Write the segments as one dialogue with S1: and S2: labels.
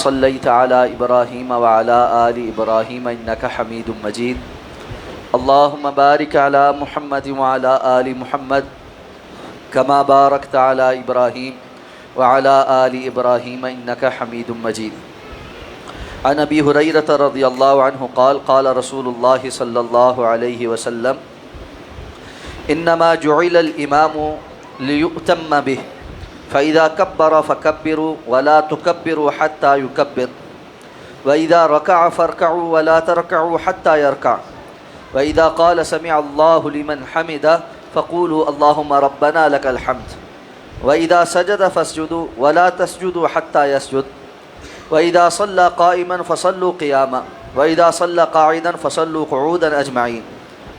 S1: صلیت علی ابراہیم وعلی آل ابراہیم انک حمید مجید اللہم بارک علی محمد وعلی آل محمد کما بارکت علی ابراہیم وعلی آل ابراہیم انک حمید مجید عن ابی ہریرہ رضی اللہ عنہ قال قال رسول اللہ صلی اللہ علیہ وسلم انما جعل الامام لیؤتم به فإذا كبر فكبروا ولا تكبروا حتى يكبر وإذا ركع فاركعوا ولا تركعوا حتى يركع وإذا قال سمع الله لمن حمده فقولوا اللهم ربنا لك الحمد وإذا سجد فاسجدوا ولا تسجدوا حتى يسجد وإذا صلى قائما فصلوا قياما وإذا صلى قاعدا فصلوا قعودا أجمعين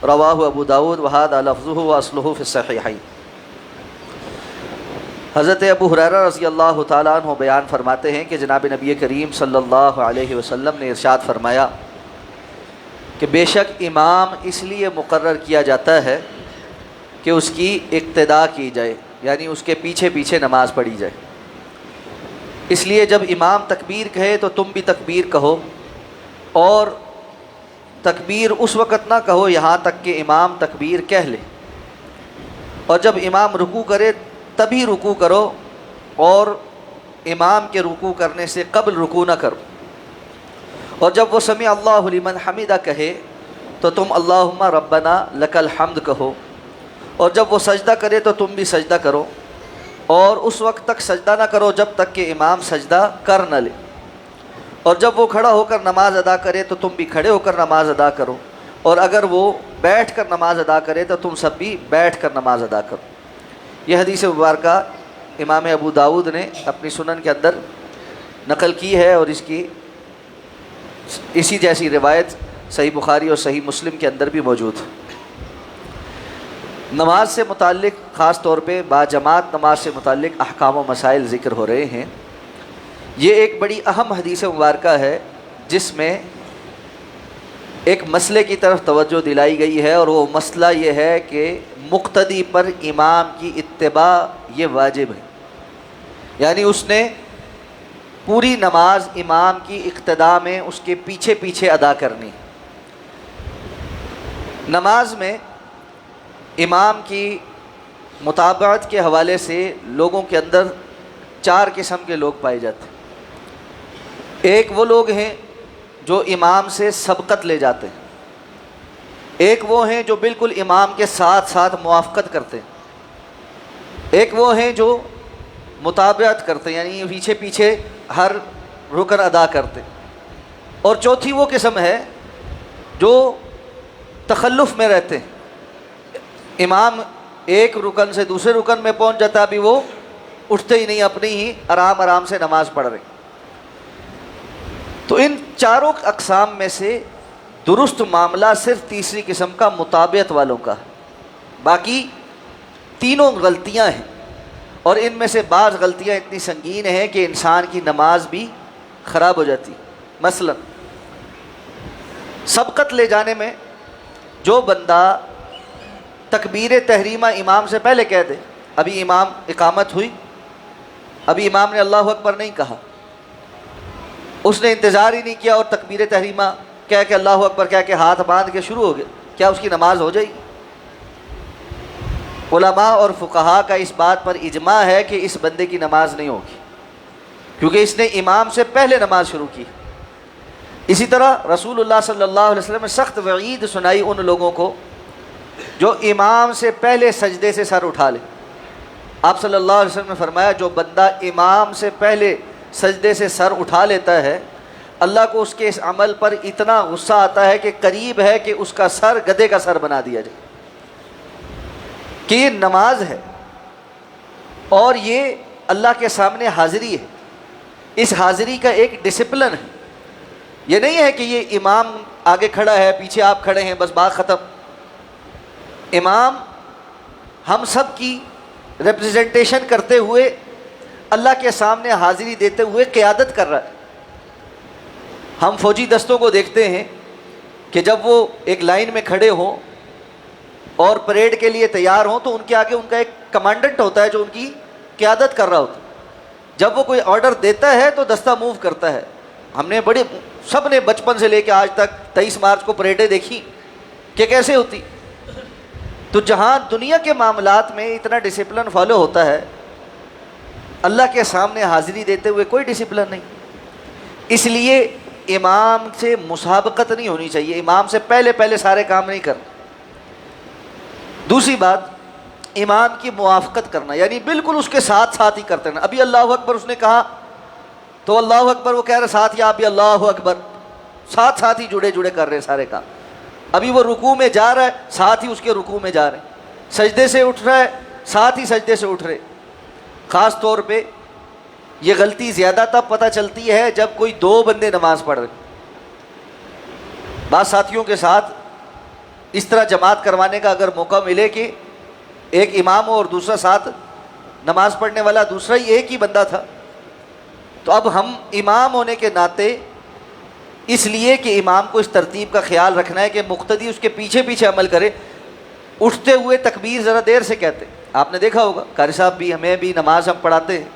S1: رواه ابو داود وهذا لفظه واصله في الصحيحين۔ حضرت ابو ہریرہ رضی اللہ تعالیٰ عنہ بیان فرماتے ہیں کہ جناب نبی کریم صلی اللہ علیہ وسلم نے ارشاد فرمایا کہ بے شک امام اس لیے مقرر کیا جاتا ہے کہ اس کی اقتداء کی جائے، یعنی اس کے پیچھے پیچھے نماز پڑھی جائے۔ اس لیے جب امام تکبیر کہے تو تم بھی تکبیر کہو، اور تکبیر اس وقت نہ کہو یہاں تک کہ امام تکبیر کہہ لے، اور جب امام رکوع کرے تبھی رکوع کرو، اور امام کے رکوع کرنے سے قبل رکوع نہ کرو، اور جب وہ سمع اللہ لمن حمدہ کہے تو تم اللہم ربنا لک الحمد کہو، اور جب وہ سجدہ کرے تو تم بھی سجدہ کرو، اور اس وقت تک سجدہ نہ کرو جب تک کہ امام سجدہ کر نہ لے، اور جب وہ کھڑا ہو کر نماز ادا کرے تو تم بھی کھڑے ہو کر نماز ادا کرو، اور اگر وہ بیٹھ کر نماز ادا کرے تو تم سب بھی بیٹھ کر نماز ادا کرو۔ یہ حدیث مبارکہ امام ابو داود نے اپنی سنن کے اندر نقل کی ہے، اور اسی جیسی روایت صحیح بخاری اور صحیح مسلم کے اندر بھی موجود ہے۔ نماز سے متعلق خاص طور پہ باجماعت نماز سے متعلق احکام و مسائل ذکر ہو رہے ہیں۔ یہ ایک بڑی اہم حدیث مبارکہ ہے جس میں ایک مسئلے کی طرف توجہ دلائی گئی ہے، اور وہ مسئلہ یہ ہے کہ مقتدی پر امام کی اتباع یہ واجب ہے، یعنی اس نے پوری نماز امام کی اقتداء میں اس کے پیچھے پیچھے ادا کرنی۔ نماز میں امام کی متابعت کے حوالے سے لوگوں کے اندر 4 قسم کے لوگ پائے جاتے ہیں۔ ایک وہ لوگ ہیں جو امام سے سبقت لے جاتے ہیں، ایک وہ ہیں جو بالکل امام کے ساتھ ساتھ موافقت کرتے ہیں، ایک وہ ہیں جو متابعت کرتے ہیں یعنی پیچھے پیچھے ہر رکن ادا کرتے ہیں، اور چوتھی وہ قسم ہے جو تخلف میں رہتے ہیں، امام ایک رکن سے دوسرے رکن میں پہنچ جاتا ہے، ابھی وہ اٹھتے ہی نہیں، اپنی ہی آرام سے نماز پڑھ رہے۔ تو ان 4 اقسام میں سے درست معاملہ صرف تیسری قسم کا متابعت والوں کا ہے، باقی تینوں غلطیاں ہیں، اور ان میں سے بعض غلطیاں اتنی سنگین ہیں کہ انسان کی نماز بھی خراب ہو جاتی۔ مثلا سبقت لے جانے میں جو بندہ تکبیر تحریمہ امام سے پہلے کہہ دے، ابھی امام اقامت ہوئی، ابھی امام نے اللہ اکبر نہیں کہا، اس نے انتظار ہی نہیں کیا اور تکبیر تحریمہ کہہ کے اللہ اکبر کہہ کے ہاتھ باندھ کے شروع ہو گئے، کیا اس کی نماز ہو جائے گی؟ علماء اور فقہاء کا اس بات پر اجماع ہے کہ اس بندے کی نماز نہیں ہوگی، کیونکہ اس نے امام سے پہلے نماز شروع کی۔ اسی طرح رسول اللہ صلی اللہ علیہ وسلم نے سخت وعید سنائی ان لوگوں کو جو امام سے پہلے سجدے سے سر اٹھا لے۔ آپ صلی اللہ علیہ وسلم نے فرمایا جو بندہ امام سے پہلے سجدے سے سر اٹھا لیتا ہے، اللہ کو اس کے اس عمل پر اتنا غصہ آتا ہے کہ قریب ہے کہ اس کا سر گدھے کا سر بنا دیا جائے، کہ یہ نماز ہے اور یہ اللہ کے سامنے حاضری ہے، اس حاضری کا ایک ڈسپلن ہے۔ یہ نہیں ہے کہ یہ امام آگے کھڑا ہے پیچھے آپ کھڑے ہیں بس بات ختم۔ امام ہم سب کی ریپرزنٹیشن کرتے ہوئے اللہ کے سامنے حاضری دیتے ہوئے قیادت کر رہا ہے۔ ہم فوجی دستوں کو دیکھتے ہیں کہ جب وہ ایک لائن میں کھڑے ہوں اور پریڈ کے لیے تیار ہوں تو ان کے آگے ان کا ایک کمانڈنٹ ہوتا ہے جو ان کی قیادت کر رہا ہوتا ہے۔ جب وہ کوئی آرڈر دیتا ہے تو دستہ موو کرتا ہے. ہم نے سب نے بچپن سے لے کے آج تک 23 مارچ کو پریڈیں دیکھی کہ کیسے ہوتی. تو جہاں دنیا کے معاملات میں اتنا ڈسپلن فالو ہوتا ہے، اللہ کے سامنے حاضری دیتے ہوئے کوئی ڈسپلن نہیں. اس لیے امام سے مسابقت نہیں ہونی چاہیے، امام سے پہلے سارے کام نہیں کرنا. دوسری بات، امام کی موافقت کرنا، یعنی بالکل اس کے ساتھ ہی کرتے رہنا. ابھی اللہ اکبر اس نے کہا تو اللہ اکبر وہ کہہ رہے ساتھ ہی آپ بھی اللہ اکبر، ساتھ ہی جڑے کر رہے سارے کام. ابھی وہ رکوع میں جا رہا ہے، ساتھ ہی اس کے رکوع میں جا رہے ہیں. سجدے سے اٹھ رہا ہے، ساتھ ہی سجدے سے اٹھ رہے. خاص طور پہ یہ غلطی زیادہ تب پتہ چلتی ہے جب کوئی 2 بندے نماز پڑھ رہے. بعض ساتھیوں کے ساتھ اس طرح جماعت کروانے کا اگر موقع ملے کہ ایک امام ہو اور دوسرا ساتھ نماز پڑھنے والا دوسرا ہی ایک ہی بندہ تھا، تو اب ہم امام ہونے کے ناطے اس لیے کہ امام کو اس ترتیب کا خیال رکھنا ہے کہ مقتدی اس کے پیچھے عمل کرے. اٹھتے ہوئے تکبیر ذرا دیر سے کہتے. آپ نے دیکھا ہوگا قاری صاحب بھی، ہمیں بھی نماز ہم پڑھاتے ہیں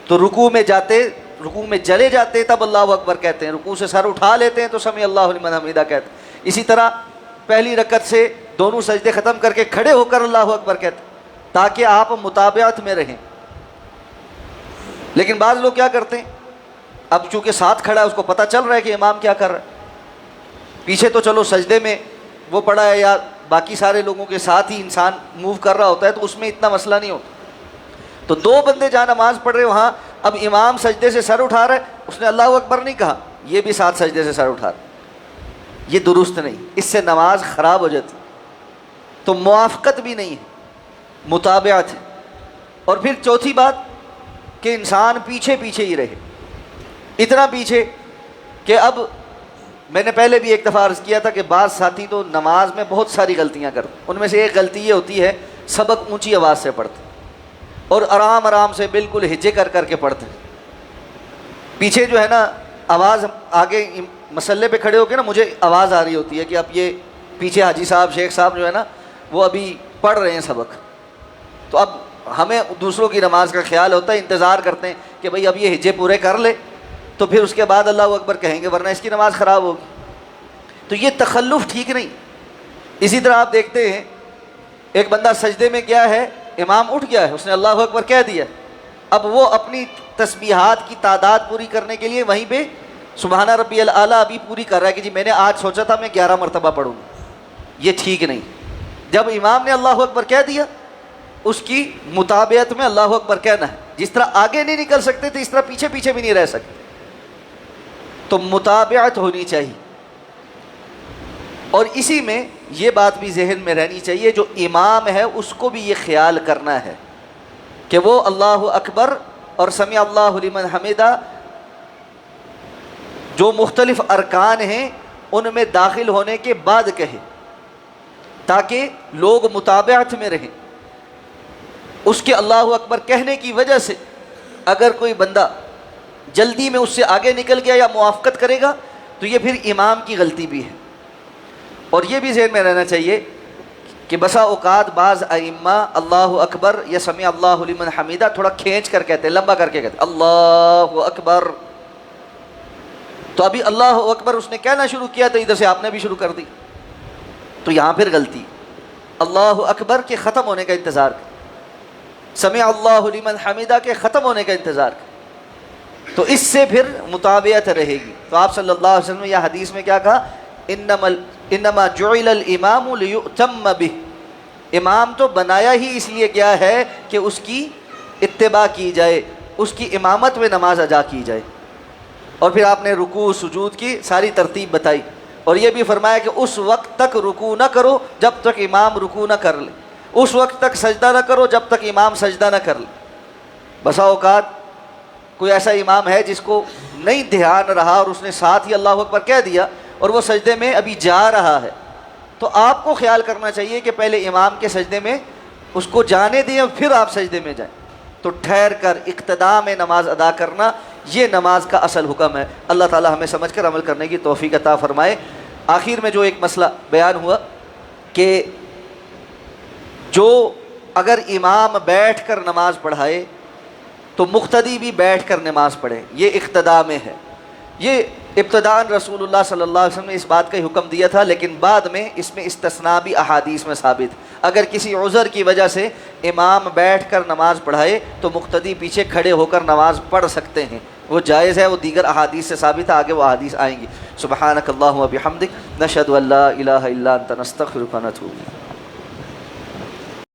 S1: تو رکوع میں چلے جاتے تب اللہ اکبر کہتے ہیں، رکوع سے سر اٹھا لیتے ہیں تو سمع اللہ لمن حمیدہ کہتے ہیں. اسی طرح پہلی رکعت سے دونوں سجدے ختم کر کے کھڑے ہو کر اللہ اکبر کہتے ہیں تاکہ آپ متابعت میں رہیں. لیکن بعض لوگ کیا کرتے ہیں، اب چونکہ ساتھ کھڑا ہے اس کو پتہ چل رہا ہے کہ امام کیا کر رہا ہے، پیچھے تو چلو سجدے میں وہ پڑا ہے یا باقی سارے لوگوں کے ساتھ ہی انسان موو کر رہا ہوتا ہے تو اس میں اتنا مسئلہ نہیں ہوتا. تو 2 بندے جہاں نماز پڑھ رہے وہاں اب امام سجدے سے سر اٹھا رہا ہے، اس نے اللہ اکبر نہیں کہا، یہ بھی ساتھ سجدے سے سر اٹھا رہا ہے، یہ درست نہیں، اس سے نماز خراب ہو جاتی. تو موافقت بھی نہیں ہے، متابعت ہے. اور پھر چوتھی بات کہ انسان پیچھے ہی رہے، اتنا پیچھے کہ اب میں نے پہلے بھی ایک دفعہ عرض کیا تھا کہ بعض ساتھی تو نماز میں بہت ساری غلطیاں کرتے. ان میں سے ایک غلطی یہ ہوتی ہے سبق اونچی آواز سے پڑھتے اور آرام سے بالکل ہجے کر کے پڑھتے. پیچھے جو ہے نا آواز، آگے مسلے پہ کھڑے ہو کے نا مجھے آواز آ رہی ہوتی ہے کہ اب یہ پیچھے حاجی صاحب شیخ صاحب جو ہے نا وہ ابھی پڑھ رہے ہیں سبق. تو اب ہمیں دوسروں کی نماز کا خیال ہوتا ہے، انتظار کرتے ہیں کہ بھئی اب یہ ہجے پورے کر لے تو پھر اس کے بعد اللہ اکبر کہیں گے ورنہ اس کی نماز خراب ہوگی. تو یہ تخلف ٹھیک نہیں. اسی طرح آپ دیکھتے ہیں ایک بندہ سجدے میں گیا ہے، امام اٹھ گیا ہے، اس نے اللہ اکبر کہہ دیا، اب وہ اپنی تسبیحات کی تعداد پوری کرنے کے لیے وہیں پہ سبحان ربی الاعلیٰ ابھی پوری کر رہا ہے کہ جی میں نے آج سوچا تھا میں 11 مرتبہ پڑھوں گا. یہ ٹھیک نہیں. جب امام نے اللہ اکبر کہہ دیا اس کی مطابعت میں اللہ اکبر کہنا ہے. جس طرح آگے نہیں نکل سکتے تھے اس طرح پیچھے بھی نہیں رہ سکتے. تو مطابعت ہونی چاہیے. اور اسی میں یہ بات بھی ذہن میں رہنی چاہیے جو امام ہے اس کو بھی یہ خیال کرنا ہے کہ وہ اللہ اکبر اور سمع اللہ لمن حمیدہ جو مختلف ارکان ہیں ان میں داخل ہونے کے بعد کہے تاکہ لوگ متابعت میں رہیں. اس کے اللہ اکبر کہنے کی وجہ سے اگر کوئی بندہ جلدی میں اس سے آگے نکل گیا یا موافقت کرے گا تو یہ پھر امام کی غلطی بھی ہے. اور یہ بھی ذہن میں رہنا چاہیے کہ بسا اوقات بعض ائمہ اللہ اکبر یا سمع اللہ لمن حمیدہ تھوڑا کھینچ کر کہتے ہیں، لمبا کر کے کہتے ہیں اللہ اکبر. تو ابھی اللہ اکبر اس نے کہنا شروع کیا تو ادھر سے آپ نے بھی شروع کر دی، تو یہاں پھر غلطی. اللہ اکبر کے ختم ہونے کا انتظار کر، سمع اللہ لمن حمیدہ کے ختم ہونے کا انتظار کر، تو اس سے پھر مطابعت رہے گی. تو آپ صلی اللہ علیہ وسلم نے یہ حدیث میں کیا کہا، انما جعل الامام لیؤتم بہ، امام تو بنایا ہی اس لیے گیا ہے کہ اس کی اتباع کی جائے، اس کی امامت میں نماز ادا کی جائے. اور پھر آپ نے رکوع سجود کی ساری ترتیب بتائی اور یہ بھی فرمایا کہ اس وقت تک رکوع نہ کرو جب تک امام رکوع نہ کر لے، اس وقت تک سجدہ نہ کرو جب تک امام سجدہ نہ کر لے. بسا اوقات کوئی ایسا امام ہے جس کو نہیں دھیان رہا اور اس نے ساتھ ہی اللہ اکبر کہہ دیا اور وہ سجدے میں ابھی جا رہا ہے، تو آپ کو خیال کرنا چاہیے کہ پہلے امام کے سجدے میں اس کو جانے دیں اور پھر آپ سجدے میں جائیں. تو ٹھہر کر اقتداء میں نماز ادا کرنا یہ نماز کا اصل حکم ہے. اللہ تعالی ہمیں سمجھ کر عمل کرنے کی توفیق عطا فرمائے. آخر میں جو ایک مسئلہ بیان ہوا کہ جو اگر امام بیٹھ کر نماز پڑھائے تو مقتدی بھی بیٹھ کر نماز پڑھے، یہ اقتداء میں ہے۔ یہ ابتداءً رسول اللہ صلی اللہ علیہ وسلم نے اس بات کا ہی حکم دیا تھا، لیکن بعد میں اس میں استثناء بھی احادیث میں ثابت۔ اگر کسی عذر کی وجہ سے امام بیٹھ کر نماز پڑھائے تو مقتدی پیچھے کھڑے ہو کر نماز پڑھ سکتے ہیں، وہ جائز ہے، وہ دیگر احادیث سے ثابت ہے، آگے وہ احادیث آئیں گی۔ سبحانک اللہم و بحمدک، نشہد ان لا الہ الا انت، نستغفرک و نتوب الیک۔